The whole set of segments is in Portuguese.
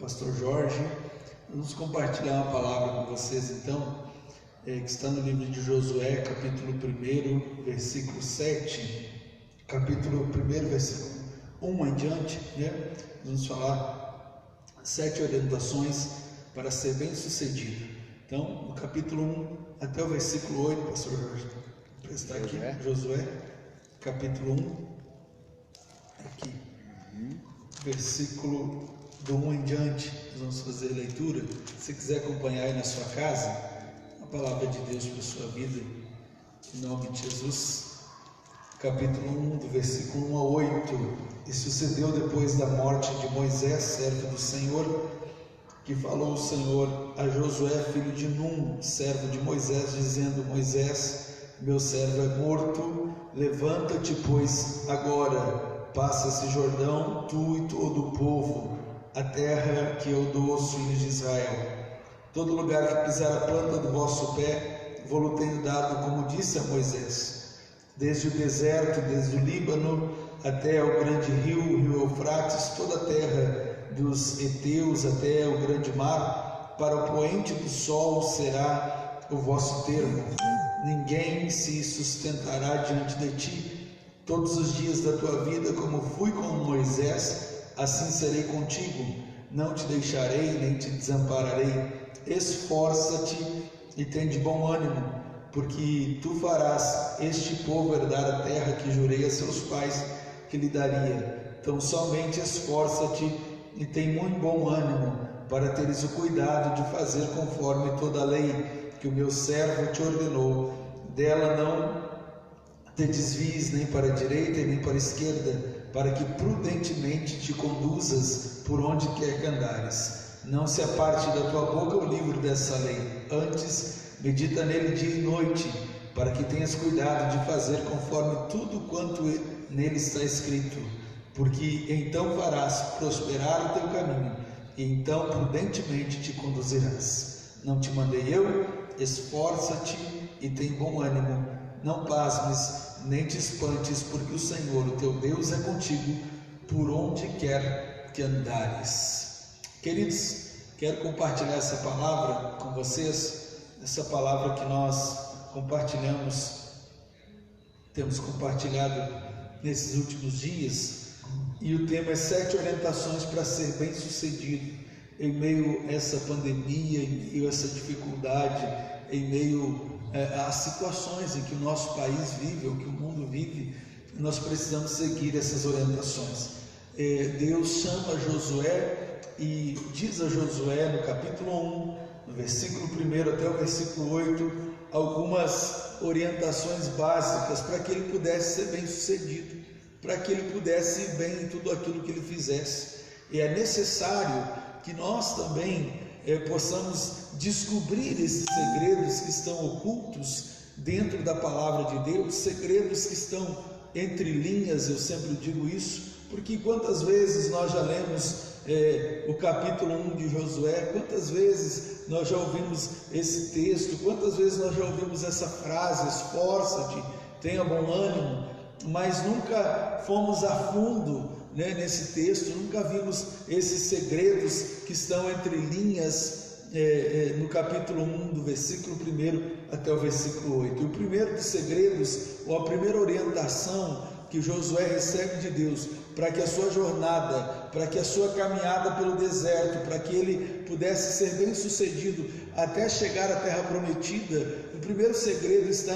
pastor Jorge. Vamos compartilhar uma palavra com vocês então, que está no livro de Josué, capítulo 1, versículo 7, capítulo 1, versículo 1 em diante, né? Vamos falar 7 orientações para ser bem sucedido. Então, do capítulo 1 até o versículo 8, pastor Jorge, está aqui, Josué, capítulo 1, aqui, versículo do 1 em diante, nós vamos fazer a leitura. Se quiser acompanhar aí na sua casa, a palavra de Deus para a sua vida, em nome de Jesus. Capítulo 1, do versículo 1 a 8. E sucedeu depois da morte de Moisés, servo do Senhor, que falou o Senhor a Josué, filho de Num, servo de Moisés, dizendo: Moisés, meu servo é morto, levanta-te, pois, agora, passa esse Jordão, tu e todo o povo, a terra que eu dou aos filhos de Israel. Todo lugar que pisar a planta do vosso pé, vou-lo tenho dado, como disse a Moisés. Desde o deserto, desde o Líbano, até o grande rio, o rio Eufrates, toda a terra dos heteus, até o grande mar, para o poente do sol será o vosso termo. Ninguém se sustentará diante de ti todos os dias da tua vida, como fui com Moisés, assim serei contigo, não te deixarei, nem te desampararei. Esforça-te e tem de bom ânimo, porque tu farás este povo herdar a terra que jurei a seus pais que lhe daria. Então somente esforça-te e tem muito bom ânimo, para teres o cuidado de fazer conforme toda a lei que o meu servo te ordenou. Dela não te desvies nem para a direita e nem para a esquerda, para que prudentemente te conduzas por onde quer que andares. Não se aparte da tua boca o livro dessa lei, antes medita nele dia e noite, para que tenhas cuidado de fazer conforme tudo quanto nele está escrito, porque então farás prosperar o teu caminho, e então prudentemente te conduzirás. Não te mandei eu? Esforça-te e tem bom ânimo, não pasmes, nem te espantes, porque o Senhor, o teu Deus, é contigo por onde quer que andares. Queridos, quero compartilhar essa palavra com vocês, essa palavra que nós temos compartilhado nesses últimos dias, e o tema é 7 orientações para ser bem sucedido em meio a essa pandemia, em meio a essa dificuldade, em meio às situações em que o nosso país vive, ou que o mundo vive. Nós precisamos seguir essas orientações. Deus chama Josué e diz a Josué no capítulo 1, no versículo 1 até o versículo 8, algumas orientações básicas para que ele pudesse ser bem sucedido, para que ele pudesse ir bem em tudo aquilo que ele fizesse. E é necessário que nós também possamos descobrir esses segredos que estão ocultos dentro da palavra de Deus, segredos que estão entre linhas. Eu sempre digo isso, porque quantas vezes nós já lemos o capítulo 1 de Josué, quantas vezes nós já ouvimos esse texto, quantas vezes nós já ouvimos essa frase: esforça-te, tenha bom ânimo, mas nunca fomos a fundo, né, nesse texto, nunca vimos esses segredos que estão entre linhas no capítulo 1, do versículo 1 até o versículo 8. E o primeiro dos segredos, ou a primeira orientação que Josué recebe de Deus para que a sua jornada, para que a sua caminhada pelo deserto, para que ele pudesse ser bem sucedido até chegar à terra prometida, o primeiro segredo está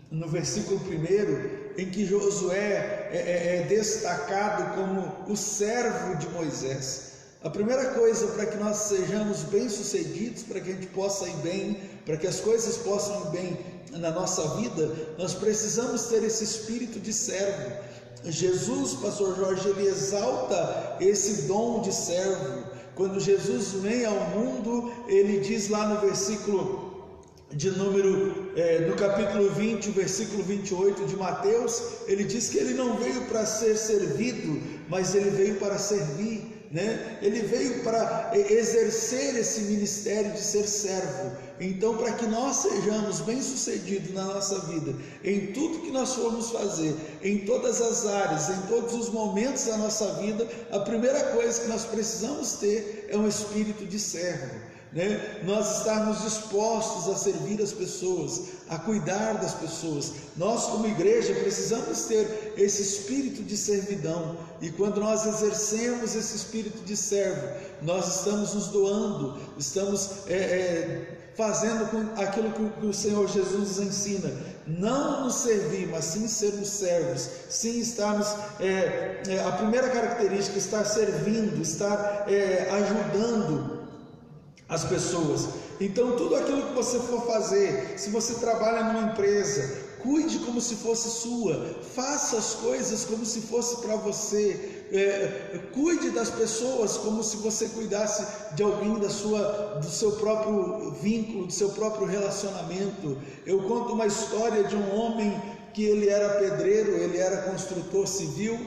no versículo 1, em que Josué é destacado como o servo de Moisés. A primeira coisa para que nós sejamos bem sucedidos, para que a gente possa ir bem, para que as coisas possam ir bem na nossa vida, nós precisamos ter esse espírito de servo. Jesus, pastor Jorge, ele exalta esse dom de servo. Quando Jesus vem ao mundo, ele diz lá no versículo de no capítulo 20, o versículo 28 de Mateus, ele diz que ele não veio para ser servido, mas ele veio para servir. né? Ele veio para exercer esse ministério de ser servo. Então, para que nós sejamos bem-sucedidos na nossa vida, em tudo que nós formos fazer, em todas as áreas, em todos os momentos da nossa vida, a primeira coisa que nós precisamos ter é um espírito de servo, né? Nós estarmos dispostos a servir as pessoas, a cuidar das pessoas. Nós, como igreja, precisamos ter esse espírito de servidão, e quando nós exercemos esse espírito de servo, nós estamos nos doando, estamos fazendo aquilo que o Senhor Jesus nos ensina: não nos servir, mas sim sermos servos, sim estarmos, a primeira característica, estar servindo, estar ajudando as pessoas. Então, tudo aquilo que você for fazer, se você trabalha numa empresa, cuide como se fosse sua, faça as coisas como se fosse para você, cuide das pessoas como se você cuidasse de alguém do seu próprio vínculo, do seu próprio relacionamento. Eu conto uma história de um homem que ele era pedreiro, ele era construtor civil,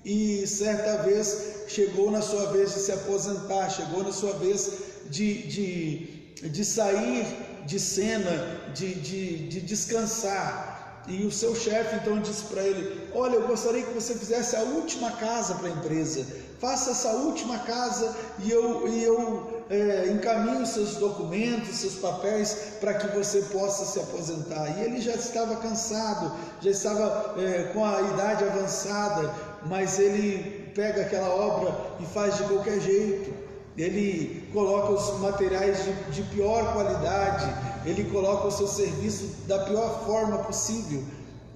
e certa vez chegou na sua vez de se aposentar, chegou na sua vez de sair de cena, de descansar. E o seu chefe então disse para ele: olha, eu gostaria que você fizesse a última casa para a empresa, faça essa última casa e eu encaminho seus documentos, seus papéis, para que você possa se aposentar. E ele já estava cansado, já estava com a idade avançada, mas ele pega aquela obra e faz de qualquer jeito. Ele coloca os materiais de pior qualidade, ele coloca o seu serviço da pior forma possível,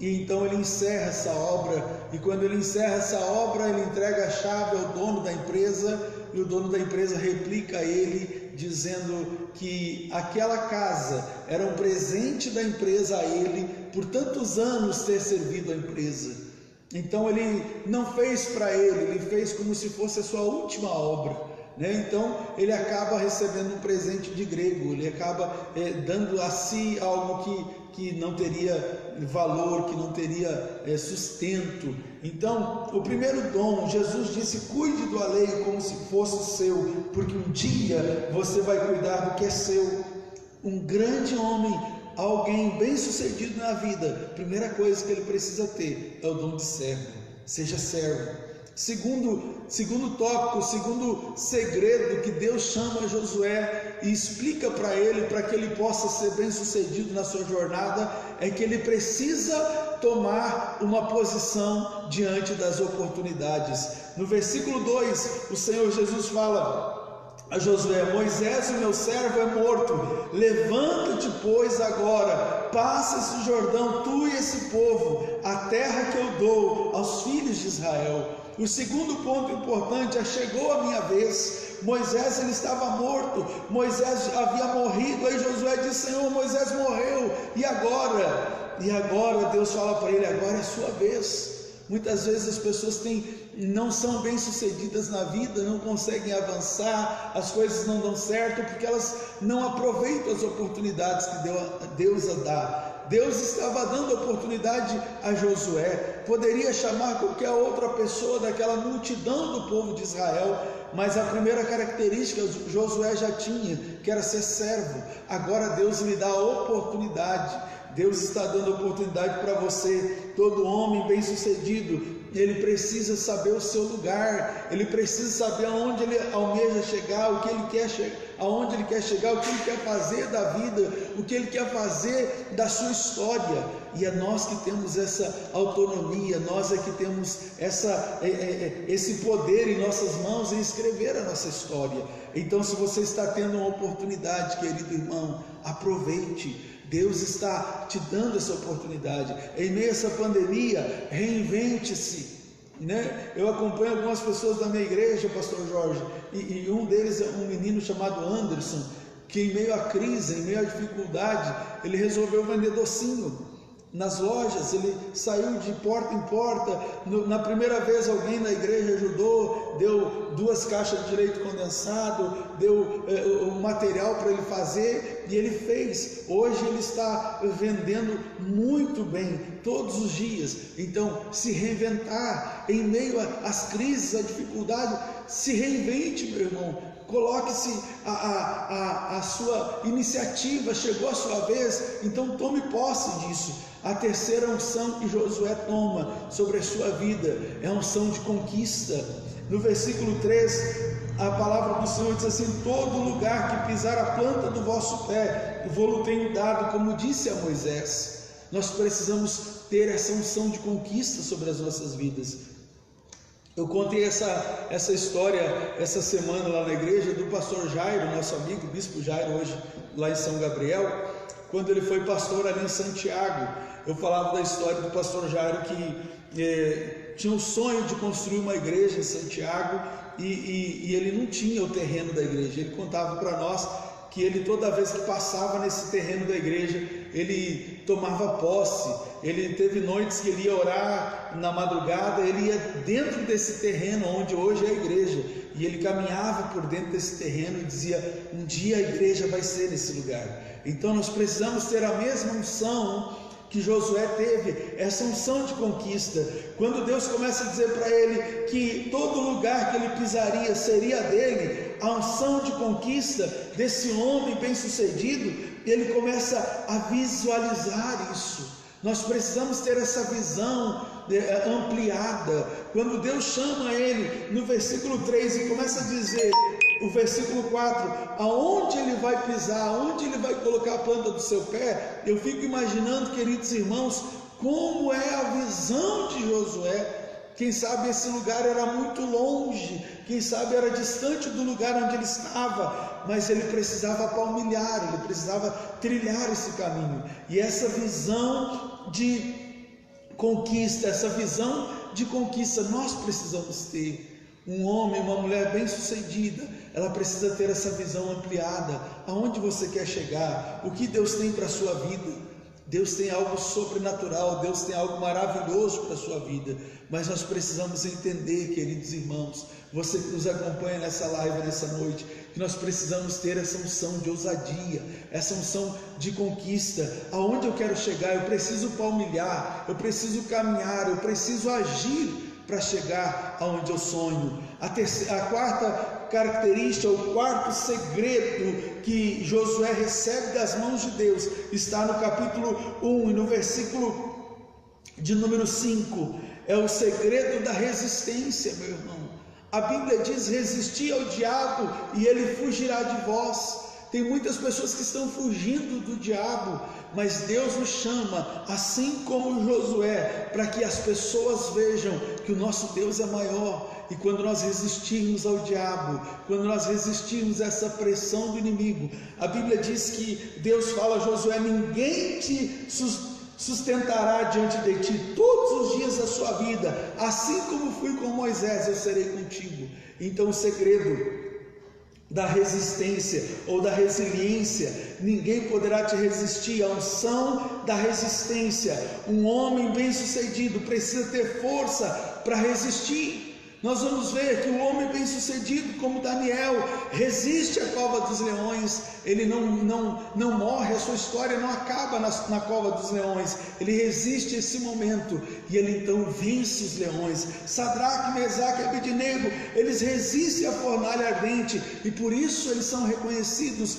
e então ele encerra essa obra. E quando ele encerra essa obra, ele entrega a chave ao dono da empresa, e o dono da empresa replica a ele, dizendo que aquela casa era um presente da empresa a ele, por tantos anos ter servido a empresa. Então ele não fez para ele fez como se fosse a sua última obra, né? Então ele acaba recebendo um presente de grego, ele acaba dando a si algo que não teria valor, que não teria sustento. Então, o primeiro dom, Jesus disse: cuide do alheio como se fosse seu, porque um dia você vai cuidar do que é seu. Um grande homem, alguém bem sucedido na vida, a primeira coisa que ele precisa ter é o dom de servo. Seja servo. Segundo tópico, segundo segredo que Deus chama Josué e explica para ele, para que ele possa ser bem sucedido na sua jornada, é que ele precisa tomar uma posição diante das oportunidades. No versículo 2, o Senhor Jesus fala a Josué: Moisés, o meu servo, é morto, levanta-te, pois, agora, passa esse Jordão, tu e esse povo, a terra que eu dou aos filhos de Israel. O segundo ponto importante é: chegou a minha vez. Moisés, ele estava morto, Moisés havia morrido. Aí Josué disse: Senhor, Moisés morreu, e agora? E agora Deus fala para ele: agora é a sua vez. Muitas vezes as pessoas não são bem sucedidas na vida, não conseguem avançar, as coisas não dão certo porque elas não aproveitam as oportunidades que Deus dá. Deus estava dando oportunidade a Josué, poderia chamar qualquer outra pessoa daquela multidão do povo de Israel, mas a primeira característica Josué já tinha, que era ser servo. Agora Deus lhe dá a oportunidade. Deus está dando oportunidade para você. Todo homem bem sucedido, ele precisa saber o seu lugar, ele precisa saber aonde ele almeja chegar, o que ele quer chegar, aonde ele quer chegar, o que ele quer fazer da vida, o que ele quer fazer da sua história. E é nós que temos essa autonomia, nós é que temos esse poder em nossas mãos em escrever a nossa história. Então, se você está tendo uma oportunidade, querido irmão, aproveite. Deus está te dando essa oportunidade. Em meio a essa pandemia, reinvente-se, né? Eu acompanho algumas pessoas da minha igreja, pastor Jorge, e um deles é um menino chamado Anderson, que em meio à crise, em meio à dificuldade, ele resolveu vender docinho nas lojas. Ele saiu de porta em porta. Na primeira vez alguém na igreja ajudou, deu 2 caixas de leite condensado, deu o material para ele fazer, e ele fez. Hoje ele está vendendo muito bem, todos os dias. Então, se reinventar em meio às crises, à dificuldade, se reinvente, meu irmão, coloque-se a sua iniciativa, chegou a sua vez, então tome posse disso. A terceira unção que Josué toma sobre a sua vida é a unção de conquista. No versículo 3, a palavra do Senhor diz assim: todo lugar que pisar a planta do vosso pé, vou-lo tenho dado, como disse a Moisés. Nós precisamos ter essa unção de conquista sobre as nossas vidas. Eu contei essa história essa semana lá na igreja do pastor Jairo, nosso amigo, bispo Jairo, hoje lá em São Gabriel, quando ele foi pastor ali em Santiago. Eu falava da história do pastor Jairo que tinha o sonho de construir uma igreja em Santiago e ele não tinha o terreno da igreja. Ele contava para nós que ele, toda vez que passava nesse terreno da igreja, ele tomava posse. Ele teve noites que ele ia orar na madrugada, ele ia dentro desse terreno onde hoje é a igreja, e ele caminhava por dentro desse terreno e dizia: um dia a igreja vai ser nesse lugar. Então nós precisamos ter a mesma unção que Josué teve, essa unção de conquista. Quando Deus começa a dizer para ele que todo lugar que ele pisaria seria dele, a unção de conquista desse homem bem sucedido, ele começa a visualizar isso. Nós precisamos ter essa visão ampliada. Quando Deus chama ele no versículo 3 e começa a dizer, o versículo 4, aonde ele vai pisar, aonde ele vai colocar a planta do seu pé, eu fico imaginando, queridos irmãos, como é a visão de Josué. Quem sabe esse lugar era muito longe, quem sabe era distante do lugar onde ele estava, mas ele precisava palmilhar, ele precisava trilhar esse caminho. E essa visão de conquista, essa visão de conquista nós precisamos ter. Um homem, uma mulher bem sucedida, ela precisa ter essa visão ampliada. Aonde você quer chegar? O que Deus tem para a sua vida? Deus tem algo sobrenatural, Deus tem algo maravilhoso para a sua vida, mas nós precisamos entender, queridos irmãos, você que nos acompanha nessa live, nessa noite, que nós precisamos ter essa unção de ousadia, essa unção de conquista. Aonde eu quero chegar? Eu preciso palmilhar, eu preciso caminhar, eu preciso agir para chegar aonde eu sonho. A quarta característica, o quarto segredo que Josué recebe das mãos de Deus, está no capítulo 1 e no versículo de número 5, é o segredo da resistência, meu irmão. A Bíblia diz: resisti ao diabo e ele fugirá de vós. Tem muitas pessoas que estão fugindo do diabo, mas Deus nos chama, assim como Josué, para que as pessoas vejam que o nosso Deus é maior. E quando nós resistirmos ao diabo, quando nós resistirmos a essa pressão do inimigo, a Bíblia diz que Deus fala a Josué: ninguém te sustentará diante de ti todos os dias da sua vida, assim como fui com Moisés, eu serei contigo. Então o segredo da resistência ou da resiliência, ninguém poderá te resistir. A unção da resistência. Um homem bem sucedido precisa ter força para resistir. Nós vamos ver que o homem bem sucedido, como Daniel, resiste à cova dos leões. Ele não morre, a sua história não acaba na cova dos leões. Ele resiste a esse momento e ele então vence os leões. Sadraque, Mesaque e Abednego, eles resistem à fornalha ardente e por isso eles são reconhecidos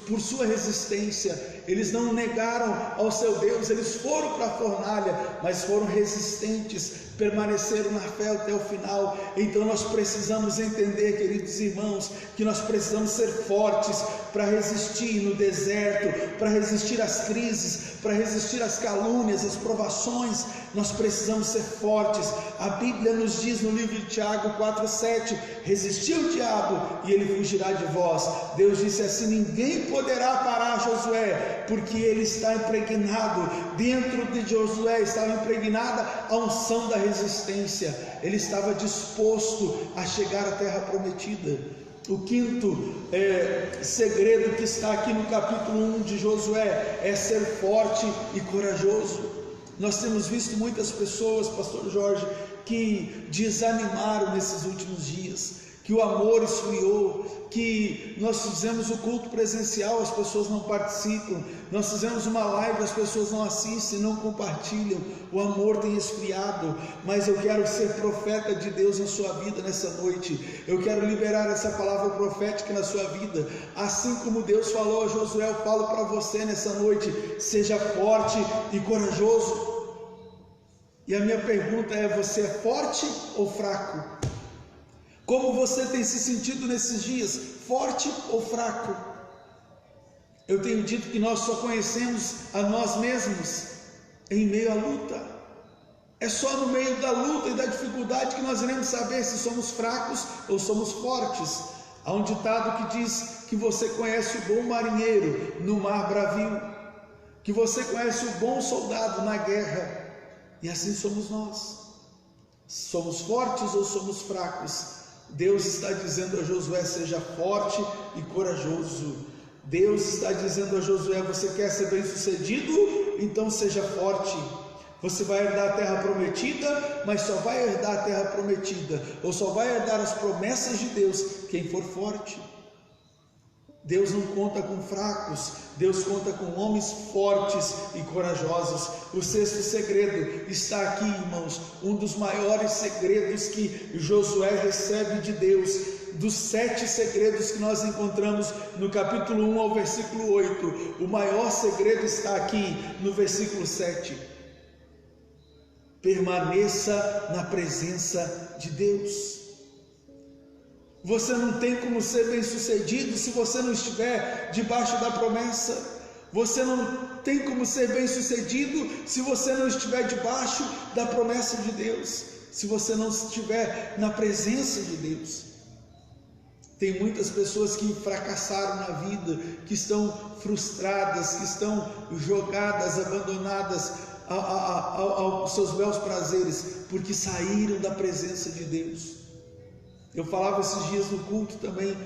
por sua resistência. Eles não negaram ao seu Deus, eles foram para a fornalha, mas foram resistentes, permaneceram na fé até o final. Então nós precisamos entender, queridos irmãos, que nós precisamos ser fortes para resistir no deserto, para resistir às crises, para resistir às calúnias, às provações. Nós precisamos ser fortes. A Bíblia nos diz no livro de Tiago 4,7: resisti ao diabo e ele fugirá de vós. Deus disse assim: ninguém poderá parar Josué, porque ele está impregnado, dentro de Josué estava impregnada a unção da resistência. Ele estava disposto a chegar à terra prometida. O quinto segredo que está aqui no capítulo 1 de Josué é ser forte e corajoso. Nós temos visto muitas pessoas, pastor Jorge, que desanimaram nesses últimos dias, que o amor esfriou, que nós fizemos o culto presencial, as pessoas não participam, nós fizemos uma live, as pessoas não assistem, não compartilham, o amor tem esfriado. Mas eu quero ser profeta de Deus na sua vida nessa noite, eu quero liberar essa palavra profética na sua vida, assim como Deus falou a Josué, eu falo para você nessa noite: seja forte e corajoso. E a minha pergunta é: você é forte ou fraco? Como você tem se sentido nesses dias? Forte ou fraco? Eu tenho dito que nós só conhecemos a nós mesmos em meio à luta. É só no meio da luta e da dificuldade que nós iremos saber se somos fracos ou somos fortes. Há um ditado que diz que você conhece o bom marinheiro no mar bravio, que você conhece o bom soldado na guerra, e assim somos nós. Somos fortes ou somos fracos? Deus está dizendo a Josué: seja forte e corajoso. Deus está dizendo a Josué: você quer ser bem sucedido? Então seja forte. Você vai herdar a terra prometida, mas só vai herdar a terra prometida, ou só vai herdar as promessas de Deus, quem for forte. Deus não conta com fracos, Deus conta com homens fortes e corajosos. O sexto segredo está aqui, irmãos, um dos maiores segredos que Josué recebe de Deus, dos 7 segredos que nós encontramos no capítulo 1 ao versículo 8, o maior segredo está aqui no versículo 7. Permaneça na presença de Deus. Você não tem como ser bem sucedido se você não estiver debaixo da promessa. Você não tem como ser bem sucedido se você não estiver debaixo da promessa de Deus, se você não estiver na presença de Deus. Tem muitas pessoas que fracassaram na vida, que estão frustradas, que estão jogadas, abandonadas aos seus belos prazeres, porque saíram da presença de Deus. Eu falava esses dias no culto também: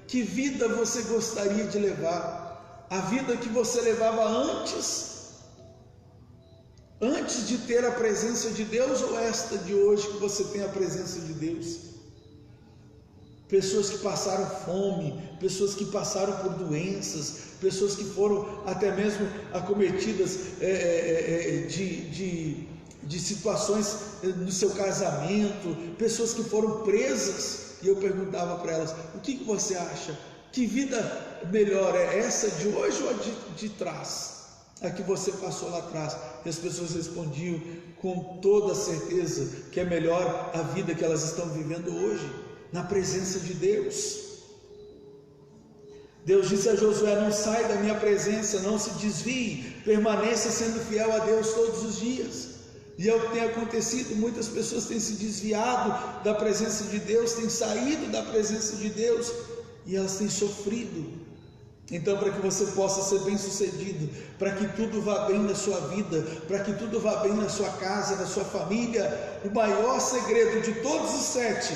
que vida você gostaria de levar? A vida que você levava antes de ter a presença de Deus, ou esta de hoje que você tem a presença de Deus? Pessoas que passaram fome, pessoas que passaram por doenças, pessoas que foram até mesmo acometidas de situações no seu casamento, pessoas que foram presas. E eu perguntava para elas: o que você acha? Que vida melhor é essa de hoje ou a de trás? A que você passou lá atrás? E as pessoas respondiam com toda certeza que é melhor a vida que elas estão vivendo hoje, na presença de Deus. Deus disse a Josué: não sai da minha presença, não se desvie, permaneça sendo fiel a Deus todos os dias. E é o que tem acontecido: muitas pessoas têm se desviado da presença de Deus, têm saído da presença de Deus, e elas têm sofrido. Então, para que você possa ser bem sucedido, para que tudo vá bem na sua vida, para que tudo vá bem na sua casa, na sua família, o maior segredo de todos os 7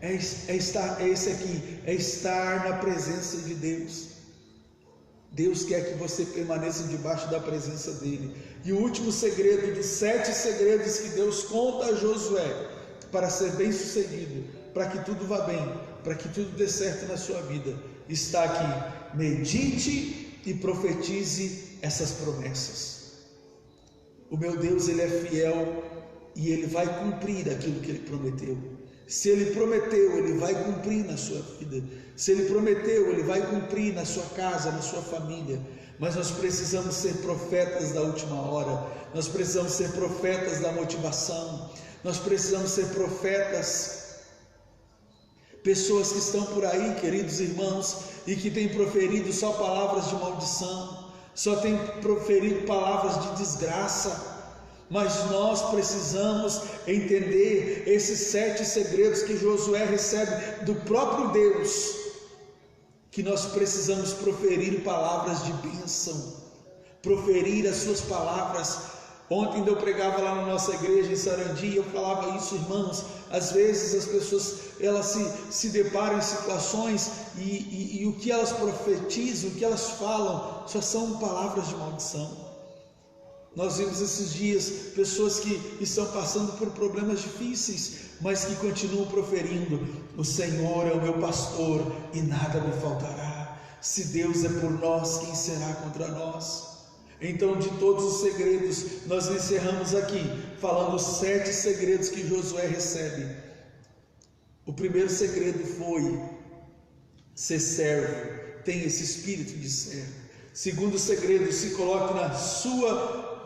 é esse aqui: é estar na presença de Deus. Deus quer que você permaneça debaixo da presença dele. E o último segredo dos 7 segredos que Deus conta a Josué para ser bem sucedido, para que tudo vá bem, para que tudo dê certo na sua vida, está aqui: medite e profetize essas promessas. O meu Deus, Ele é fiel e Ele vai cumprir aquilo que Ele prometeu. Se Ele prometeu, Ele vai cumprir na sua vida. Se Ele prometeu, Ele vai cumprir na sua casa, na sua família. Mas nós precisamos ser profetas da última hora. Nós precisamos ser profetas da motivação. Nós precisamos ser profetas. Pessoas que estão por aí, queridos irmãos, e que têm proferido só palavras de maldição, só têm proferido palavras de desgraça. Mas nós precisamos entender esses 7 segredos que Josué recebe do próprio Deus, que nós precisamos proferir palavras de bênção, proferir as suas palavras. Ontem eu pregava lá na nossa igreja em Sarandi, eu falava isso, irmãos. Às vezes as pessoas elas se deparam em situações e o que elas profetizam, o que elas falam, só são palavras de maldição. Nós vimos esses dias pessoas que estão passando por problemas difíceis, mas que continuam proferindo: o Senhor é o meu pastor e nada me faltará. Se Deus é por nós, quem será contra nós? Então, de todos os segredos, nós encerramos aqui falando os 7 segredos que Josué recebe. O primeiro segredo foi ser servo, tem esse espírito de servo. Segundo segredo, se coloque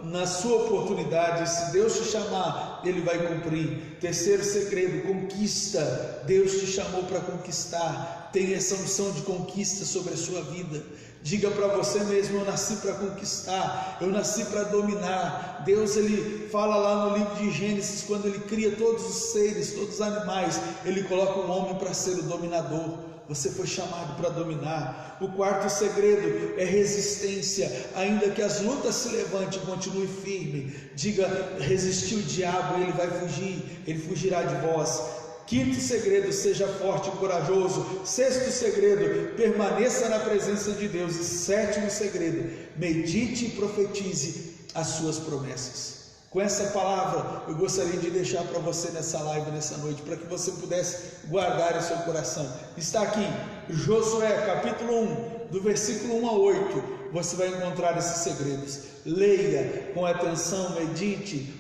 na sua oportunidade. Se Deus te chamar, Ele vai cumprir. Terceiro segredo, conquista. Deus te chamou para conquistar. Tem essa unção de conquista sobre a sua vida. Diga para você mesmo: eu nasci para conquistar, eu nasci para dominar. Deus, Ele fala lá no livro de Gênesis, quando Ele cria todos os seres, todos os animais, Ele coloca um homem para ser o dominador. Você foi chamado para dominar. O quarto segredo é resistência. Ainda que as lutas se levantem, continue firme. Diga: resistir o diabo, ele vai fugir, ele fugirá de vós. Quinto segredo, seja forte e corajoso. Sexto segredo, permaneça na presença de Deus. E sétimo segredo, medite e profetize as suas promessas. Com essa palavra, eu gostaria de deixar para você nessa live, nessa noite, para que você pudesse guardar em seu coração. Está aqui, Josué, capítulo 1, do versículo 1 a 8, você vai encontrar esses segredos. Leia com atenção, medite,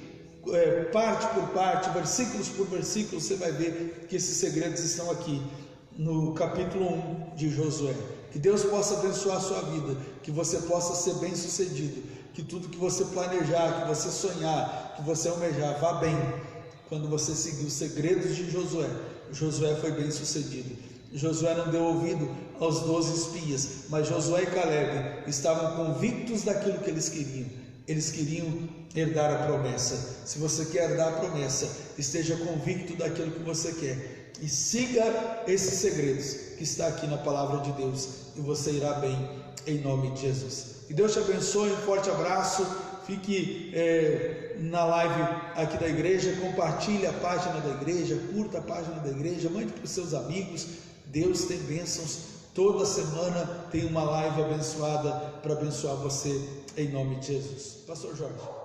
parte por parte, versículos por versículo, você vai ver que esses segredos estão aqui, no capítulo 1 de Josué. Que Deus possa abençoar a sua vida, que você possa ser bem sucedido, que tudo que você planejar, que você sonhar, que você almejar, vá bem. Quando você seguir os segredos de Josué, Josué foi bem sucedido. Josué não deu ouvido aos 12 espias, mas Josué e Caleb estavam convictos daquilo que eles queriam. Eles queriam herdar a promessa. Se você quer herdar a promessa, esteja convicto daquilo que você quer e siga esses segredos que está aqui na palavra de Deus, e você irá bem em nome de Jesus. Que Deus te abençoe, um forte abraço. Fique na live aqui da igreja, compartilhe a página da igreja, curta a página da igreja, mande para os seus amigos. Deus tem bênçãos, toda semana tem uma live abençoada para abençoar você em nome de Jesus. Pastor Jorge.